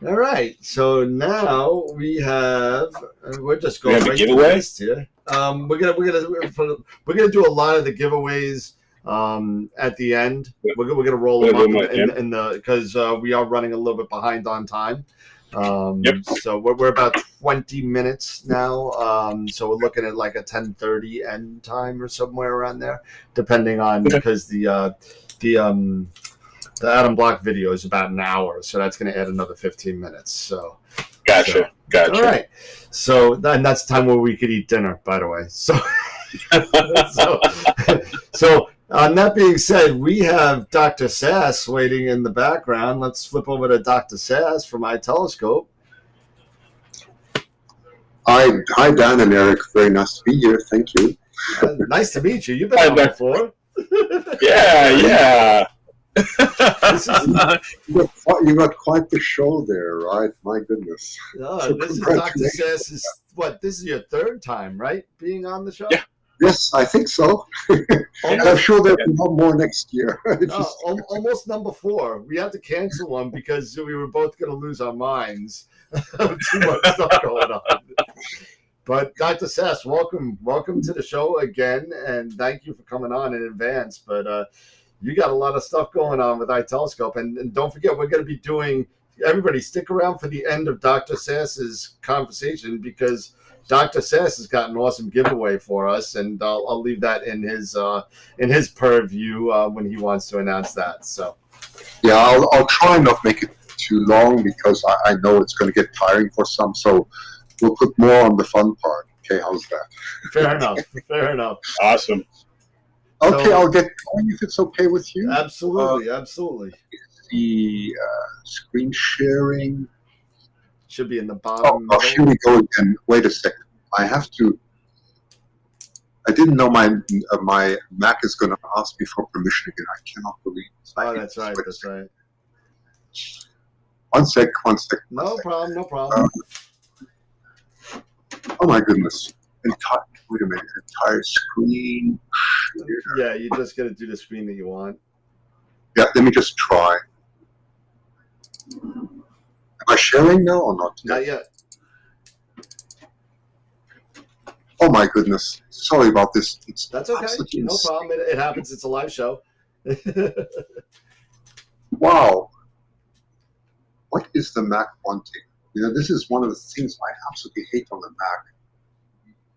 All right. So now we have. We're just going have a right to the giveaway? list here. We're gonna do a lot of the giveaways at the end. We're gonna roll them up in the because we are running a little bit behind on time. So we're about 20 minutes now. So we're looking at like a 10:30 end time or somewhere around there, depending on because the Adam Block video is about an hour, so that's going to add another 15 minutes. So, Gotcha. All right. So, and that's the time where we could eat dinner, by the way. So, so on that being said, we have Dr. Sasse waiting in the background. Let's flip over to Dr. Sasse from iTelescope. Hi, Dan and Eric. Very nice to be here. Thank you. Nice to meet you. You've been on before. Yeah. You got quite the show there, right? My goodness. So this is Dr. Sasse. This is your third time, right? Being on the show? Yeah. Yes, I think so. I'm sure there'll be one more next year. Almost number 4. We had to cancel one because we were both going to lose our minds. Too much stuff going on. But Dr. Sasse, welcome to the show again, and thank you for coming on in advance. But you got a lot of stuff going on with iTelescope, and don't forget, we're going to be doing. Everybody, stick around for the end of Dr. Sasse's conversation because Dr. Sasse has got an awesome giveaway for us, and I'll leave that in his purview when he wants to announce that. So, yeah, I'll try not make it too long because I know it's going to get tiring for some. So we'll put more on the fun part. Okay, how's that? Fair enough. Fair enough. Awesome. Okay, so, I'll get going if it's okay with you. Absolutely, absolutely. The screen sharing should be in the bottom. Oh, here we go again. Wait a second. I didn't know my Mac is going to ask me for permission again. I cannot believe it. Oh, that's right. That's right. One sec. No problem. Oh my goodness. Wait a minute. Entire screen. Yeah, you just got to do the screen that you want. Yeah, let me just try. Am I sharing now or not? Not yet. Oh my goodness. Sorry about this. That's okay. No problem. It happens. It's a live show. Wow. What is the Mac wanting? This is one of the things I absolutely hate on the Mac.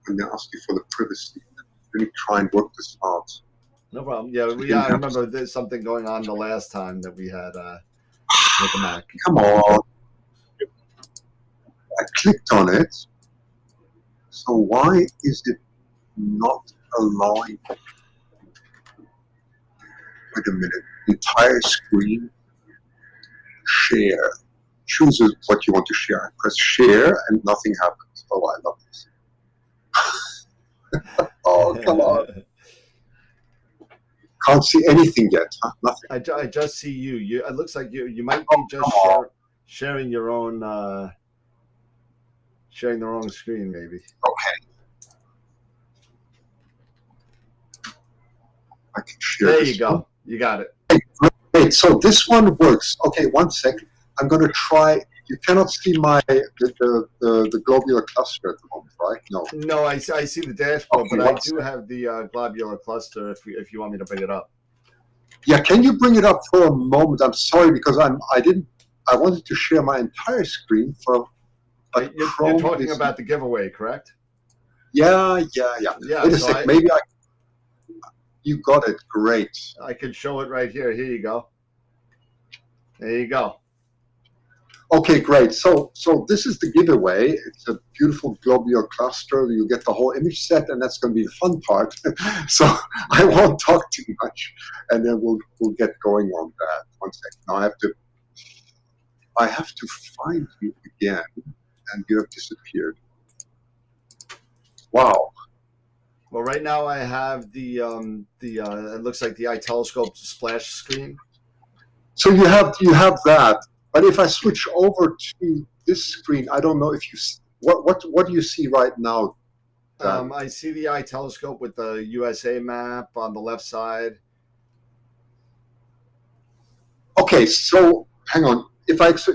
When they ask you for the privacy. Let me try and work this out. No problem. Yeah, I remember there's something going on the last time that we had with the Mac. Come on. I clicked on it. So why is it not allowing? Wait a minute. Entire screen. Share. Choose what you want to share. I press share and nothing happens. Oh, I love this. Oh, come on. Can't see anything yet, huh? Nothing. I just see you. It looks like you might be just sharing your own, sharing the wrong screen, maybe. Okay. I can share. There you go. You got it. Hey, great. So this one works. Okay, one second. I'm going to try. You cannot see the globular cluster at the moment, right? No, I see the dashboard, okay, but I do have the globular cluster if you want me to bring it up. Yeah, can you bring it up for a moment? I'm sorry because I wanted to share my entire screen for. You're talking about the giveaway, correct? Yeah. Wait a sec. Maybe you got it. Great. I can show it right here. Here you go. There you go. Okay, great. So this is the giveaway. It's a beautiful globular cluster. You get the whole image set, and that's going to be the fun part. So I won't talk too much, and then we'll get going on that. One second. Now I have to find you again, and you have disappeared. Wow. Well, right now I have the it looks like the iTelescope splash screen. So you have that. But if I switch over to this screen, I don't know if you what do you see right now? I see the iTelescope with the USA map on the left side. Okay, so hang on.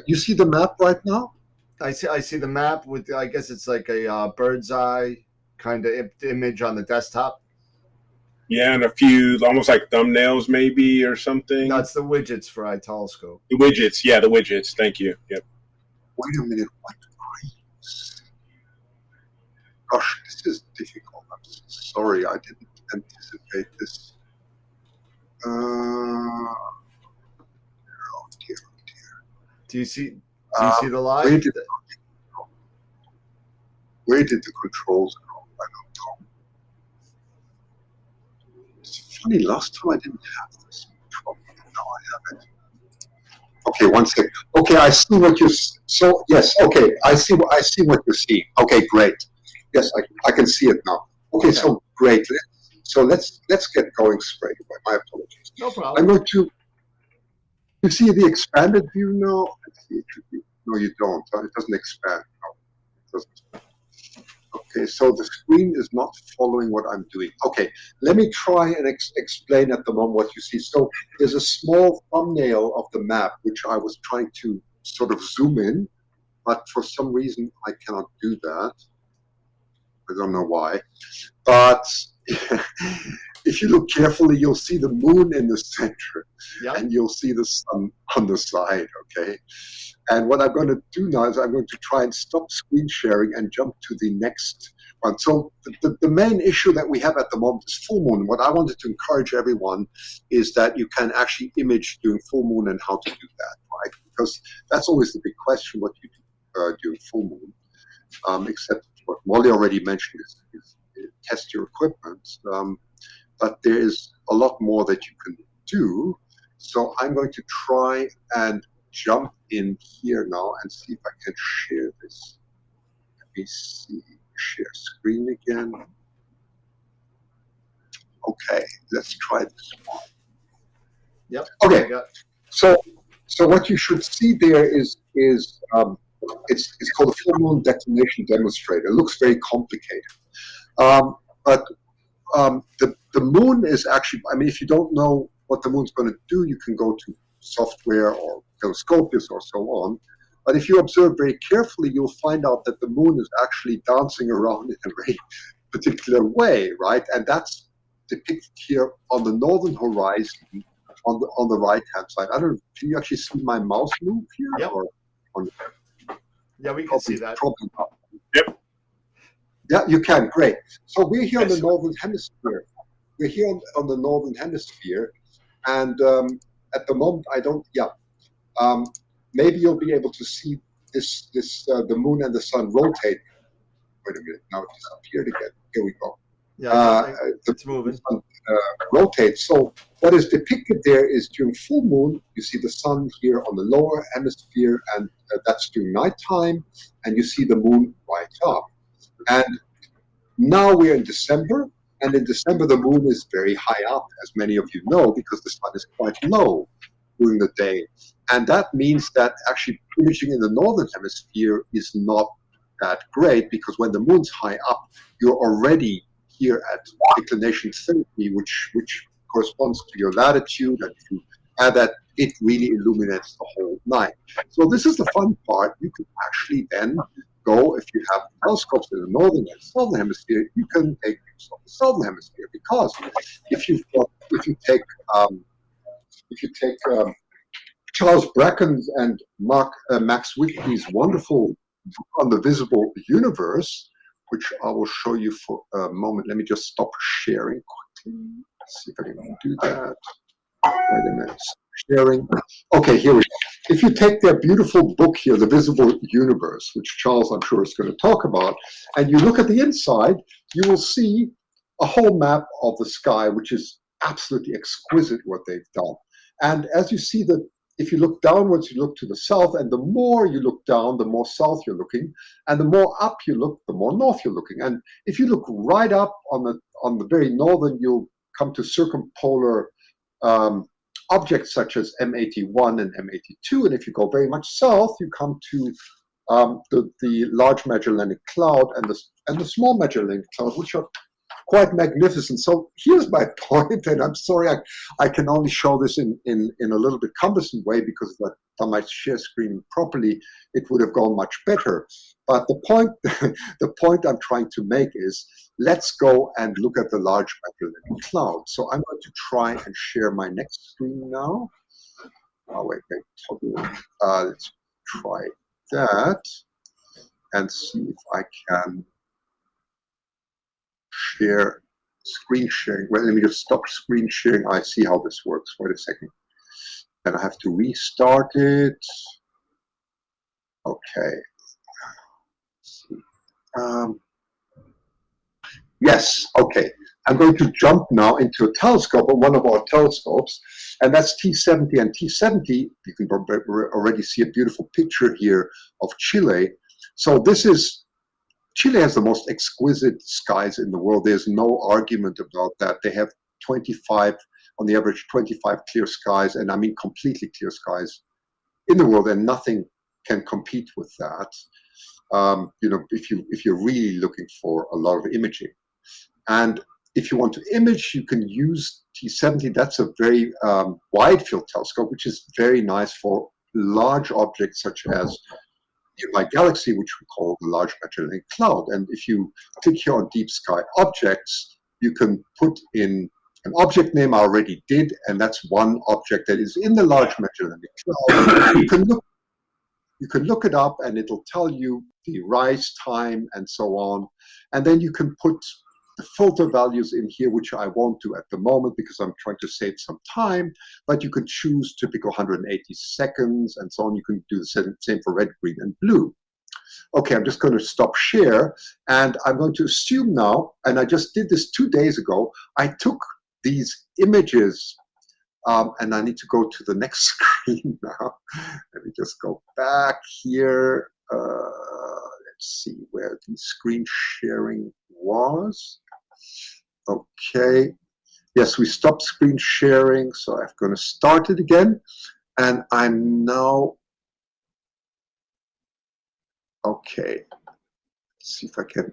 you see the map right now? I see the map with, I guess it's like a bird's eye kind of image on the desktop. Yeah, and a few almost like thumbnails maybe or something. No, it's the widgets for iTelescope. The widgets, yeah, the widgets. Thank you. Yep. Wait a minute, what degrees? Gosh, this is difficult. I'm so sorry, I didn't anticipate this. Oh dear. Do you see the live? Where did the controls go? I don't know. It's funny, last time I didn't have this control. Now I have it. Okay, one second. Okay, I see what you. So yes, okay, I see what you're seeing. Okay, great. Yes, I can see it now. Okay, so great. So let's get going straight away. My apologies. No problem. I'm going to. You see the expanded view now? No, you don't. It doesn't expand. No, it doesn't. Okay, so the screen is not following what I'm doing. Okay, let me try and explain at the moment what you see. So there's a small thumbnail of the map, which I was trying to sort of zoom in, but for some reason I cannot do that. I don't know why. But if you look carefully, you'll see the moon in the center, and you'll see the sun on the side, okay? And what I'm going to do now is I'm going to try and stop screen sharing and jump to the next one. So the main issue that we have at the moment is full moon. What I wanted to encourage everyone is that you can actually image during full moon and how to do that, right? Because that's always the big question, what you do during full moon, except what Molly already mentioned is test your equipment. But there is a lot more that you can do. So I'm going to try and jump in here now and see if I can share this. Let me see, share screen again. Okay, let's try this one. Yep. Okay, so what you should see there is it's called a full moon declination demonstrator. It looks very complicated, but the moon is actually, I mean, if you don't know what the moon's going to do, you can go to software or telescopics or so on. But if you observe very carefully, you'll find out that the moon is actually dancing around in a very particular way, right? And that's depicted here on the northern horizon on the right-hand side. I don't know, can you actually see my mouse move here? Yep. Yeah, we can see that. Probably not. Yep. Yeah, you can. Great. So we're here on the northern hemisphere. We're here on the northern hemisphere, and at the moment I don't. Yeah, maybe you'll be able to see this the moon and the sun rotate. Wait a minute. Now it disappeared again. Here we go. Yeah, it's moving. The sun rotates. So what is depicted there is during full moon, you see the sun here on the lower hemisphere, and that's during nighttime, and you see the moon right up. And now we're in December, and in December the moon is very high up, as many of you know, because the sun is quite low during the day. And that means that actually imaging in the northern hemisphere is not that great, because when the moon's high up, you're already here at declination 30, which corresponds to your latitude, and to add that, it really illuminates the whole night. So this is the fun part. You can actually then go, if you have telescopes in the northern and southern hemisphere, you can take use of the southern hemisphere, because if you take Charles Bracken's and Max Whitney's wonderful book on the visible universe, which I will show you for a moment. Let me just stop sharing quickly. Let's see if I can do that. Wait a minute. Sharing. Okay, here we go. If you take their beautiful book here, The Visible Universe, which Charles, I'm sure, is going to talk about, and you look at the inside, you will see a whole map of the sky, which is absolutely exquisite what they've done. And as you see, if you look downwards, you look to the south, and the more you look down, the more south you're looking, and the more up you look, the more north you're looking. And if you look right up on the very northern, you'll come to circumpolar objects such as M81 and M82, and if you go very much south, you come to the Large Magellanic Cloud and the Small Magellanic Cloud, which are quite magnificent. So here's my point, and I'm sorry I can only show this in a little bit cumbersome way, because if I'd done my share screen properly, it would have gone much better. But the point, the point I'm trying to make is, let's go and look at the Large Matter Cloud. So I'm going to try and share my next screen now. Oh, wait, let's try that and see if I can share screen sharing. Well, let me just stop screen sharing. I see how this works. Wait a second. And I have to restart it. Okay. Let's see. Yes, okay. I'm going to jump now into a telescope, or one of our telescopes, and that's T70. And T70, you can already see a beautiful picture here of Chile. So this is, Chile has the most exquisite skies in the world. There's no argument about that. They have 25, on the average, 25 clear skies, and I mean completely clear skies in the world, and nothing can compete with that. You know, if you're really looking for a lot of imaging. And if you want to image, you can use T70. That's a very wide field telescope, which is very nice for large objects such as nearby galaxy, which we call the Large Magellan Cloud. And if you click here on deep sky objects, you can put in an object name. I already did, and that's one object that is in the Large Magellan Cloud. You can look it up, and it'll tell you the rise time and so on. And then you can put the filter values in here, which I won't do at the moment because I'm trying to save some time, but you can choose typical 180 seconds and so on. You can do the same for red, green, and blue. Okay, I'm just going to stop share, and I'm going to assume now, and I just did this 2 days ago, I took these images, and I need to go to the next screen now. Let me just go back here. Let's see where the screen sharing was. Okay, yes, we stopped screen sharing, so I'm going to start it again. And I'm now, okay, let's see if I can,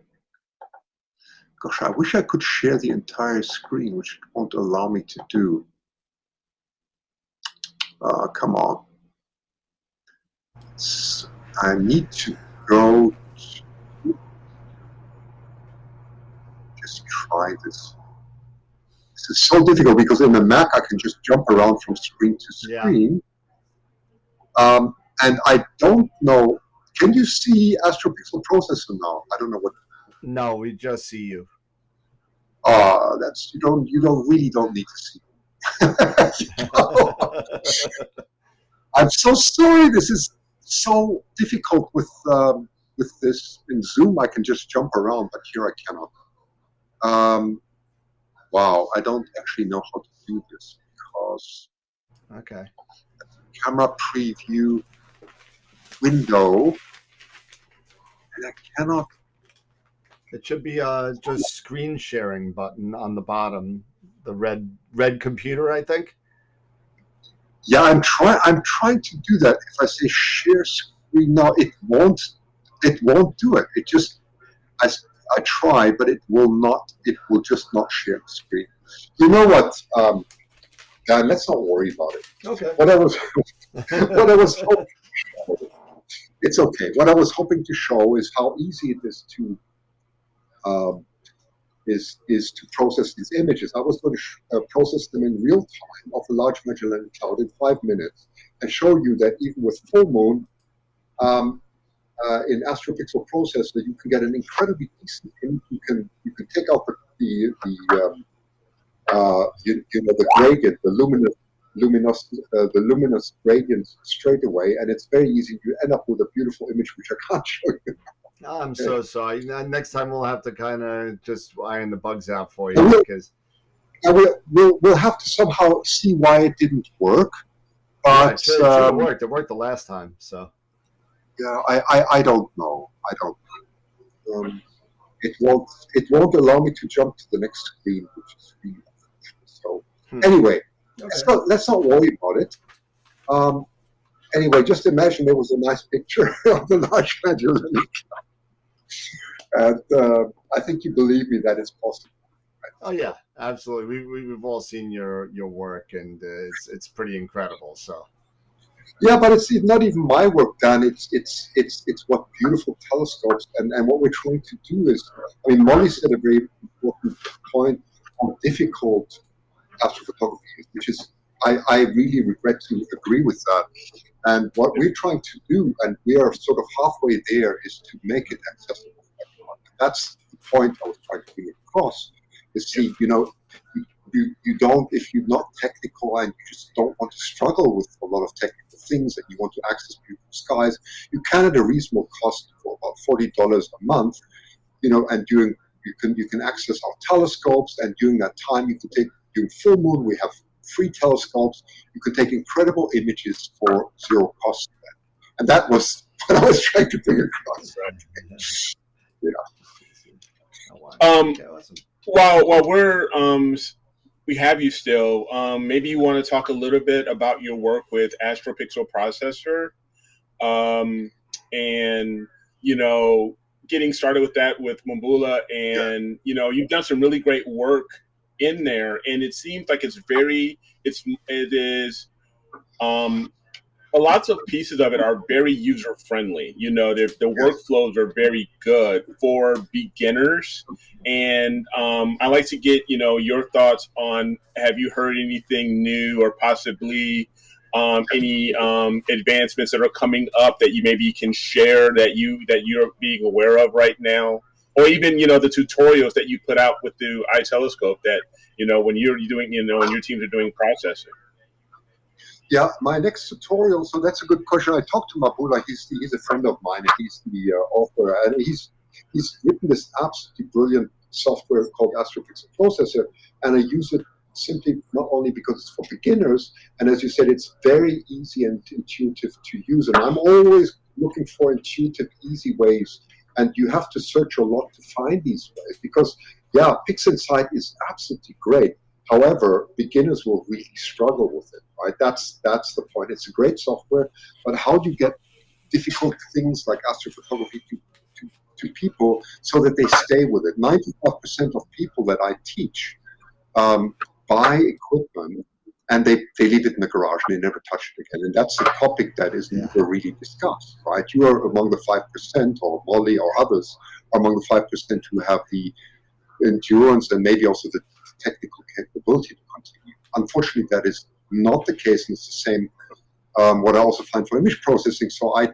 gosh, I wish I could share the entire screen, which it won't allow me to do. Come on. So I need to go to, just try this. This is so difficult because in the Mac I can just jump around from screen to screen. Yeah. And I don't know, can you see AstroPixel Processor now? I don't know what. No, we just see you. That's, you really don't need to see. I'm so sorry. This is so difficult with this. In Zoom I can just jump around, but here I cannot. Wow, I don't actually know how to do this because okay, camera preview window, and I cannot. It should be just screen sharing button on the bottom, the red computer, I think. Yeah, I'm trying to do that. If I say share screen now, it won't do it. It just I try, but it will not. It will just not share the screen. You know what? Let's not worry about it. Okay. What I was hoping, it's okay. What I was hoping to show is how easy it is to process these images. I was going to process them in real time of the Large Magellan Cloud in 5 minutes and show you that even with full moon. In AstroPixel Processor, you can get an incredibly decent image. You can take out the gradient, the luminous gradient straight away, and it's very easy. You end up with a beautiful image, which I can't show you. I'm so sorry. Next time we'll have to kind of just iron the bugs out for you because we'll have to somehow see why it didn't work. But yeah, it should have worked. It worked the last time, so. Yeah, I don't know. I don't know. It won't allow me to jump to the next screen, which is really unfortunate. So anyway, okay. let's not worry about it. Anyway, just imagine there was a nice picture of the Large Magellan, and I think you believe me that it's possible. Oh yeah, absolutely. We've all seen your work, and it's pretty incredible. So Yeah, but it's not even my work, Dan. It's what beautiful telescopes and what we're trying to do is. I mean, Molly said a very important point on difficult astrophotography is, which is I really regret to agree with that. And what we're trying to do, and we are sort of halfway there, is to make it accessible for everyone. That's the point I was trying to bring across. Is see, you don't, if you're not technical and you just don't want to struggle with a lot of technical things and you want to access beautiful skies, you can at a reasonable cost for about $40 a month, and you can access our telescopes, and during that time you can take, during full moon we have free telescopes, you can take incredible images for zero cost. And that was what I was trying to bring across. Okay, awesome. While we have you still, maybe you want to talk a little bit about your work with AstroPixel Processor, and getting started with that with Mambula, and you've done some really great work in there, and it seems like it is lots of pieces of it are very user friendly. The workflows are very good for beginners, and I like to get your thoughts on, have you heard anything new or possibly any advancements that are coming up that you maybe can share that you're being aware of right now, or even the tutorials that you put out with the iTelescope that when you're doing when your teams are doing processing. Yeah, my next tutorial. So that's a good question. I talked to Mabula. He's a friend of mine, and he's the author, and he's written this absolutely brilliant software called AstroPixel Processor, and I use it simply not only because it's for beginners, and as you said, it's very easy and intuitive to use. And I'm always looking for intuitive, easy ways, and you have to search a lot to find these ways because, yeah, Pixinsight is absolutely great. However, beginners will really struggle with it, right? That's the point. It's a great software, but how do you get difficult things like astrophotography to people so that they stay with it? 95% of people that I teach buy equipment and they leave it in the garage and they never touch it again. And that's a topic that is never really discussed, right? You are among the 5%, or Molly or others are among the 5% who have the endurance and maybe also the technical capability to continue. Unfortunately, that is not the case, and it's the same what I also find for image processing. So I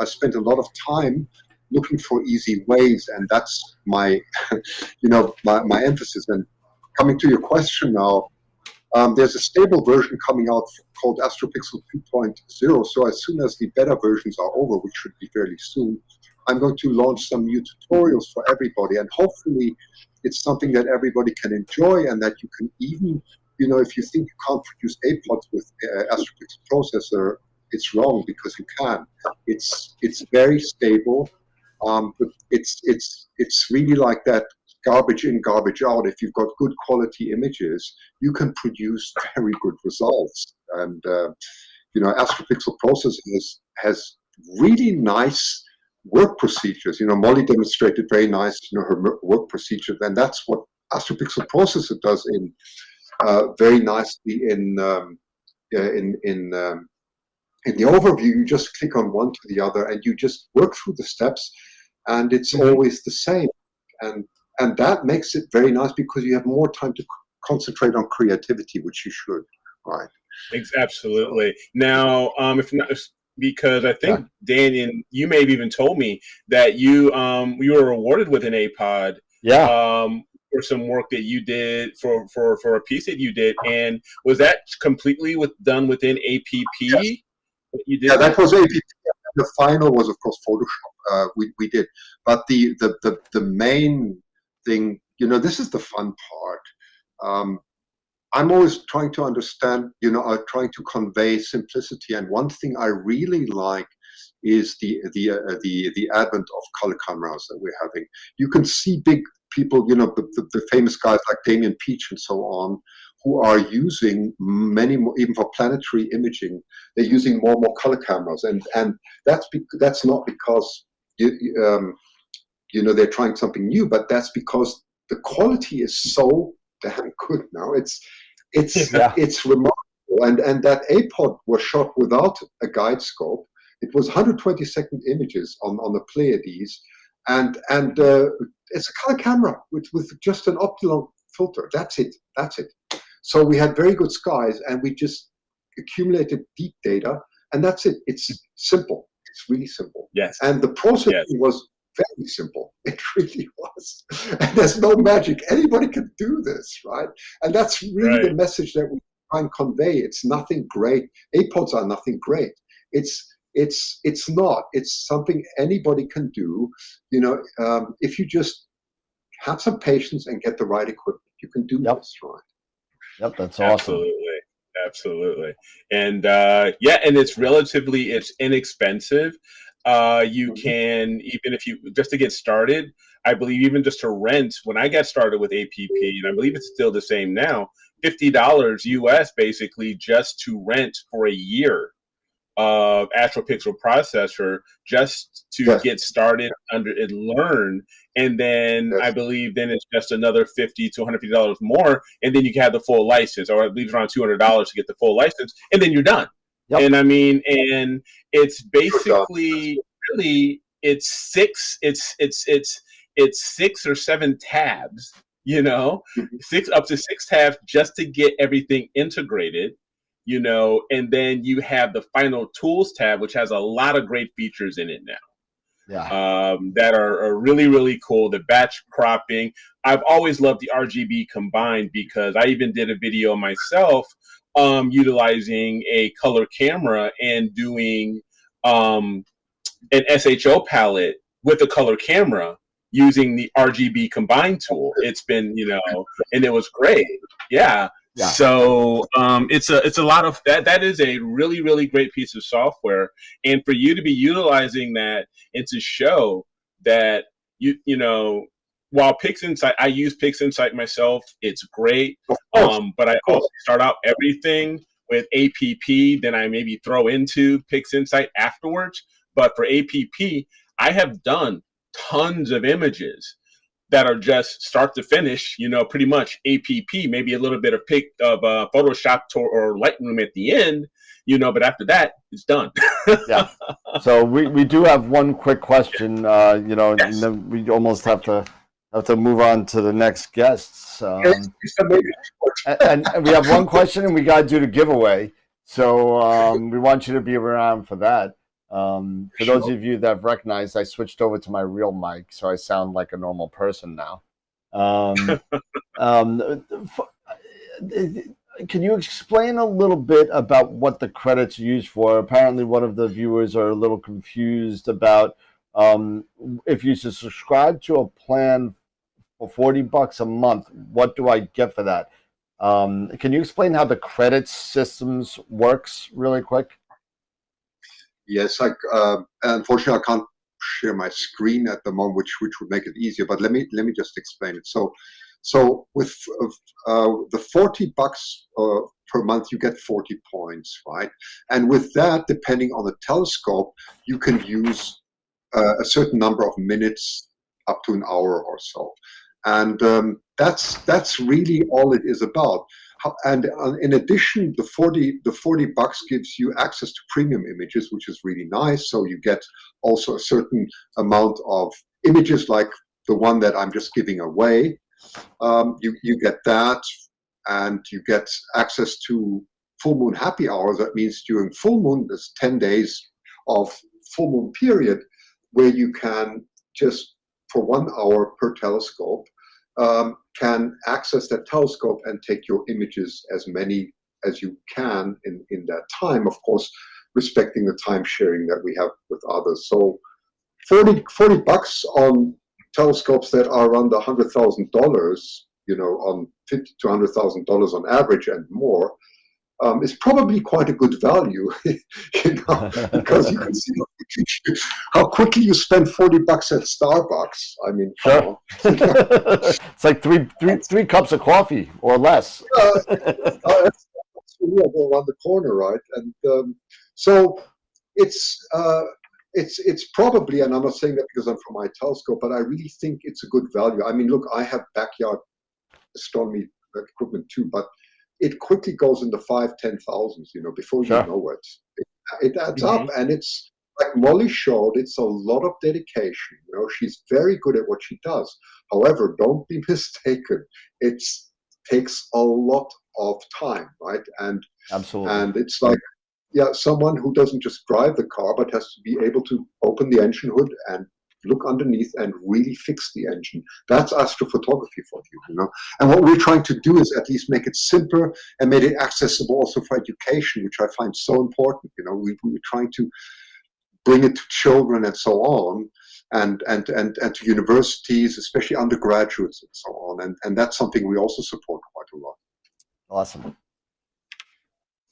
spent a lot of time looking for easy ways, and that's my my emphasis. And coming to your question now, there's a stable version coming out called AstroPixel 2.0. So as soon as the beta versions are over, which should be fairly soon, I'm going to launch some new tutorials for everybody, and hopefully it's something that everybody can enjoy, and that you can even, if you think you can't produce APODs with AstroPixel Processor, it's wrong, because you can. It's very stable, but it's really like that garbage in, garbage out. If you've got good quality images, you can produce very good results. And AstroPixel Processor has really nice work procedures. Molly demonstrated very nice, her work procedure, and that's what AstroPixel Processor does in very nicely in the overview. You just click on one to the other, and you just work through the steps, and it's always the same. And that makes it very nice because you have more time to concentrate on creativity, which you should, right? Absolutely. Now, if not, because I think Dan, you may have even told me that you were awarded with an APOD, for some work that you did for a piece that you did, and was that completely done within APP? Yes. You did that was APP. The final was, of course, Photoshop. We did, but the main thing, this is the fun part. I'm always trying to understand, trying to convey simplicity. And one thing I really like is the advent of color cameras that we're having. You can see big people, the famous guys like Damien Peach and so on, who are using many more, even for planetary imaging, they're using more and more color cameras. And that's not because they're trying something new, but that's because the quality is so damn good now. Yeah. It's remarkable. And that APOD was shot without a guide scope. It was 120-second images on the Pleiades, and it's a color camera with just an optical filter. That's it. So we had very good skies, and we just accumulated deep data, and that's it. It's simple. It's really simple. Yes. And the processing was very simple. It really was. And there's no magic. Anybody can do this, right? And that's really the message that we try and convey. It's nothing great. APODs are nothing great. It's not. It's something anybody can do. You know, if you just have some patience and get the right equipment, you can do this, right? Yep, that's awesome. Absolutely. And and it's inexpensive. You can, even if you, just to get started, I believe even just to rent, when I got started with APP, and I believe it's still the same now, $50 US basically just to rent for a year of AstroPixel processor just to get started and learn. And then I believe then it's just another $50 to $150 more, and then you can have the full license, or I believe it's around $200 to get the full license, and then you're done. Yep. And I mean, and it's basically really it's six or seven tabs, you know, up to six tabs just to get everything integrated, you know, and then you have the final tools tab, which has a lot of great features in it now. Yeah. That are really, really cool. The batch cropping. I've always loved the RGB combined, because I even did a video myself utilizing a color camera and doing an SHO palette with a color camera using the RGB combine tool. It's been, you know, and it was great. Yeah. So it's a lot of that. That is a really, really great piece of software, and for you to be utilizing that and to show that you know, while Pixinsight, I use Pixinsight myself. It's great, but I also start out everything with APP. Then I maybe throw into Pixinsight afterwards. But for APP, I have done tons of images that are just start to finish, you know, pretty much APP, maybe a little bit of Photoshop or Lightroom at the end, you know, but after that, it's done. Yeah. So we do have one quick question, you know, and then we almost have to move on to the next guests. And we have one question, and we got to do the giveaway. So we want you to be around for that. For those of you that have recognized, I switched over to my real mic, so I sound like a normal person now. Can you explain a little bit about what the credits are used for? Apparently, one of the viewers are a little confused about if you subscribe to a plan for $40 a month, what do I get for that? Can you explain how the credits systems works really quick? Yes, unfortunately, I can't share my screen at the moment, which would make it easier. But let me just explain it. So with the $40 per month, you get 40 points, right? And with that, depending on the telescope, you can use a certain number of minutes, up to an hour or so, and that's really all it is about. And in addition, the $40 gives you access to premium images, which is really nice. So you get also a certain amount of images, like the one that I'm just giving away. You get that, and you get access to full moon happy hours. That means during full moon, there's 10 days of full moon period where you can just, for 1 hour per telescope, can access that telescope and take your images, as many as you can in that time, of course, respecting the time sharing that we have with others. So $40 on telescopes that are around $100,000, you know, on $50,000 to $100,000 on average and more, is probably quite a good value, you know, because you can see how quickly you spend $40 at Starbucks. I mean, sure. It's like three cups of coffee or less. That's around the corner, right? And so it's it's probably, and I'm not saying that because I'm from iTelescope, but I really think it's a good value. I mean, look, I have backyard astronomy equipment too, but it quickly goes into 5,000-10,000s, before you know it. It adds up, and it's like Molly showed, it's a lot of dedication. She's very good at what she does. However, don't be mistaken, it takes a lot of time, right? And absolutely, and it's like, someone who doesn't just drive the car, but has to be able to open the engine hood and look underneath and really fix the engine. That's astrophotography for you, And what we're trying to do is at least make it simpler and make it accessible also for education, which I find so important. We're trying to bring it to children and so on, and to universities, especially undergraduates and so on. And that's something we also support quite a lot. Awesome.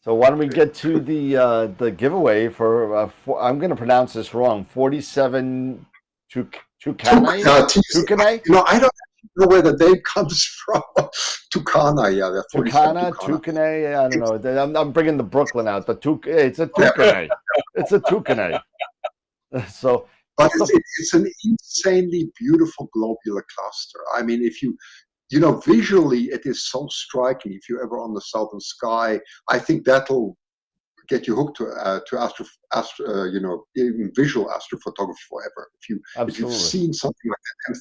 So why don't we get to the giveaway for I'm going to pronounce this wrong. 47 Tucanae? I don't know where the name comes from. Tucana, yeah. Tucanae, I don't know. I'm bringing the Brooklyn out. It's a Tucanae. It's a Tucanae. So, but it's an insanely beautiful globular cluster. I mean, if you visually, it is so striking. If you're ever on the southern sky, I think that'll get you hooked to even visual astrophotography forever. If you've seen something like that,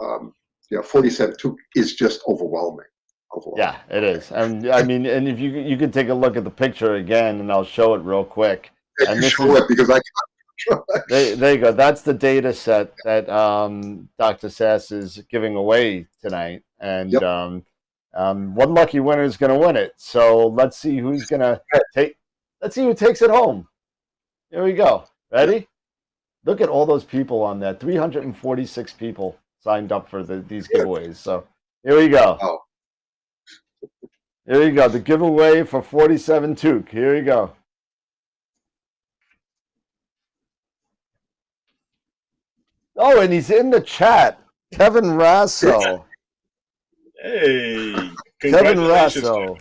M13, 47 is just overwhelming. Yeah, it is. And I mean, and if you can take a look at the picture again, and I'll show it real quick. Yeah, and show it because I can't. There you go. That's the data set that Dr. Sasse is giving away tonight, and one lucky winner is going to win it. So let's see who's going to take. Let's see who takes it home. Here we go. Ready? Look at all those people on there. 346 people signed up for these giveaways. So here we go. Oh. Here you go. The giveaway for 47 Tuc. Here you go. Oh, and he's in the chat. Kevin Rasso. Hey, Kevin Rasso.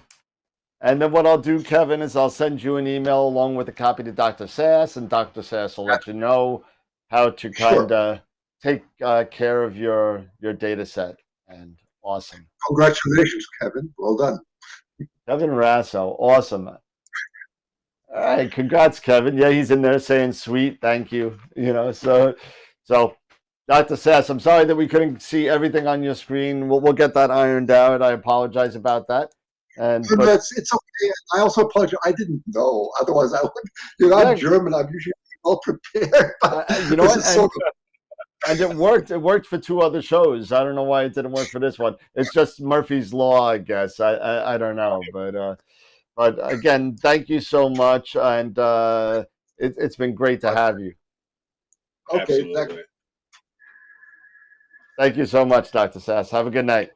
And then what I'll do, Kevin, is I'll send you an email along with a copy to Dr. Sasse, and Dr. Sasse will let you know how to kind of take care of your data set. And awesome. Congratulations, Kevin. Well done. Kevin Rasso. Awesome. All right. Congrats, Kevin. Yeah, he's in there saying sweet. Thank you. So Dr. Sasse, I'm sorry that we couldn't see everything on your screen. We'll get that ironed out. I apologize about that. It's okay. I also apologize. I didn't know. Otherwise, I would. I'm German. I'm usually well prepared. You know what? And it worked. It worked for 2 other shows. I don't know why it didn't work for this one. It's just Murphy's Law, I guess. I don't know. But again, thank you so much. And it's been great to have you. Okay. Absolutely. Thank you so much, Dr. Sasse. Have a good night.